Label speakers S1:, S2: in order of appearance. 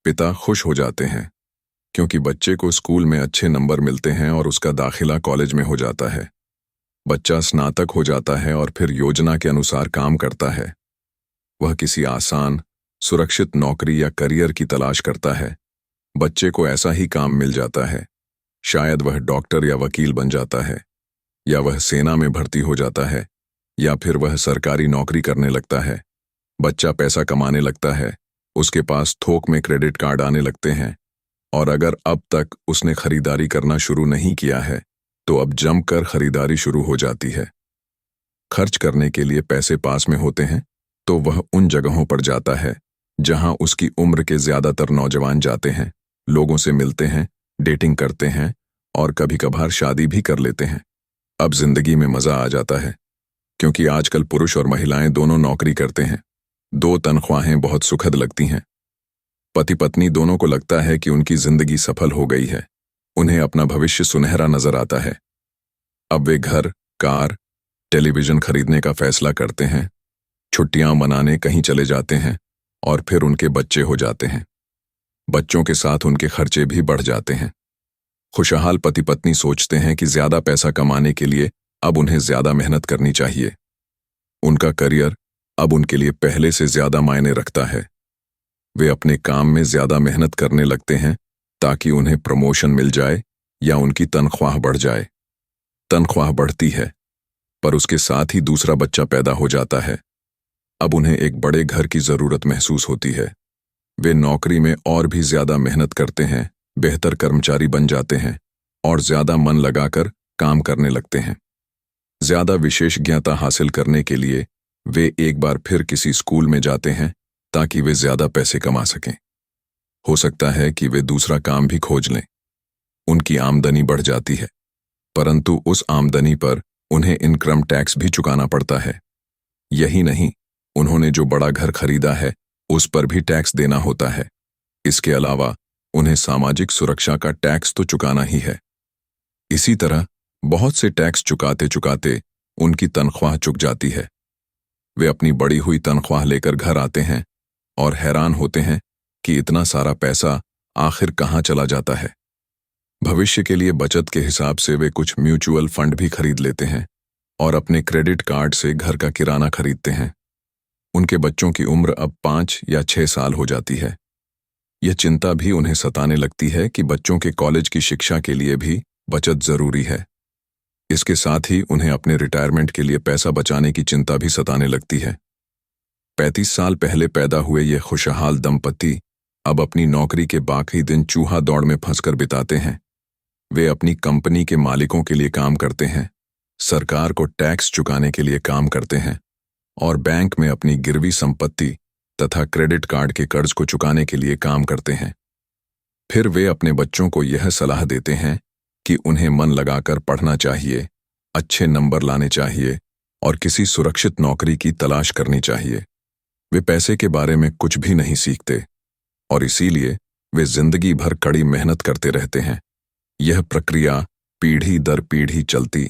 S1: पिता खुश हो जाते हैं क्योंकि बच्चे को स्कूल में अच्छे नंबर मिलते हैं और उसका दाखिला कॉलेज में हो जाता है। बच्चा स्नातक हो जाता है और फिर योजना के अनुसार काम करता है। वह किसी आसान, सुरक्षित नौकरी या करियर की तलाश करता है। बच्चे को ऐसा ही काम मिल जाता है। शायद वह डॉक्टर या वकील बन जाता है, या वह सेना में भर्ती हो जाता है, या फिर वह सरकारी नौकरी करने लगता है। बच्चा पैसा कमाने लगता है, उसके पास थोक में क्रेडिट कार्ड आने लगते हैं, और अगर अब तक उसने खरीदारी करना शुरू नहीं किया है तो अब जमकर खरीदारी शुरू हो जाती है। खर्च करने के लिए पैसे पास में होते हैं तो वह उन जगहों पर जाता है जहां उसकी उम्र के ज्यादातर नौजवान जाते हैं, लोगों से मिलते हैं, डेटिंग करते हैं और कभी कभार शादी भी कर लेते हैं। अब जिंदगी में मजा आ जाता है क्योंकि आजकल पुरुष और महिलाएं दोनों नौकरी करते हैं। दो तनख्वाहें बहुत सुखद लगती हैं। पति पत्नी दोनों को लगता है कि उनकी जिंदगी सफल हो गई है। उन्हें अपना भविष्य सुनहरा नजर आता है। अब वे घर, कार, टेलीविजन खरीदने का फैसला करते हैं, छुट्टियां मनाने कहीं चले जाते हैं और फिर उनके बच्चे हो जाते हैं। बच्चों के साथ उनके खर्चे भी बढ़ जाते हैं। खुशहाल पति पत्नी सोचते हैं कि ज्यादा पैसा कमाने के लिए अब उन्हें ज्यादा मेहनत करनी चाहिए। उनका करियर अब उनके लिए पहले से ज्यादा मायने रखता है। वे अपने काम में ज्यादा मेहनत करने लगते हैं ताकि उन्हें प्रमोशन मिल जाए या उनकी तनख्वाह बढ़ जाए। तनख्वाह बढ़ती है, पर उसके साथ ही दूसरा बच्चा पैदा हो जाता है। अब उन्हें एक बड़े घर की जरूरत महसूस होती है। वे नौकरी में और भी ज्यादा मेहनत करते हैं, बेहतर कर्मचारी बन जाते हैं और ज्यादा मन लगाकर काम करने लगते हैं। ज्यादा विशेषज्ञता हासिल करने के लिए वे एक बार फिर किसी स्कूल में जाते हैं ताकि वे ज्यादा पैसे कमा सकें। हो सकता है कि वे दूसरा काम भी खोज लें। उनकी आमदनी बढ़ जाती है, परंतु उस आमदनी पर उन्हें इनकम टैक्स भी चुकाना पड़ता है। यही नहीं, उन्होंने जो बड़ा घर खरीदा है उस पर भी टैक्स देना होता है। इसके अलावा उन्हें सामाजिक सुरक्षा का टैक्स तो चुकाना ही है। इसी तरह बहुत से टैक्स चुकाते चुकाते उनकी तनख्वाह चुक जाती है। वे अपनी बढ़ी हुई तनख्वाह लेकर घर आते हैं और हैरान होते हैं कि इतना सारा पैसा आखिर कहाँ चला जाता है। भविष्य के लिए बचत के हिसाब से वे कुछ म्यूचुअल फंड भी खरीद लेते हैं और अपने क्रेडिट कार्ड से घर का किराना खरीदते हैं। उनके बच्चों की उम्र अब 5 या 6 साल हो जाती है। यह चिंता भी उन्हें सताने लगती है कि बच्चों के कॉलेज की शिक्षा के लिए भी बचत जरूरी है। इसके साथ ही उन्हें अपने रिटायरमेंट के लिए पैसा बचाने की चिंता भी सताने लगती है। 35 साल पहले पैदा हुए ये खुशहाल दंपति अब अपनी नौकरी के बाकी दिन चूहा दौड़ में फंसकर बिताते हैं। वे अपनी कंपनी के मालिकों के लिए काम करते हैं, सरकार को टैक्स चुकाने के लिए काम करते हैं और बैंक में अपनी गिरवी संपत्ति तथा क्रेडिट कार्ड के कर्ज को चुकाने के लिए काम करते हैं। फिर वे अपने बच्चों को यह सलाह देते हैं कि उन्हें मन लगाकर पढ़ना चाहिए, अच्छे नंबर लाने चाहिए और किसी सुरक्षित नौकरी की तलाश करनी चाहिए। वे पैसे के बारे में कुछ भी नहीं सीखते और इसीलिए वे जिंदगी भर कड़ी मेहनत करते रहते हैं। यह प्रक्रिया पीढ़ी दर पीढ़ी चलती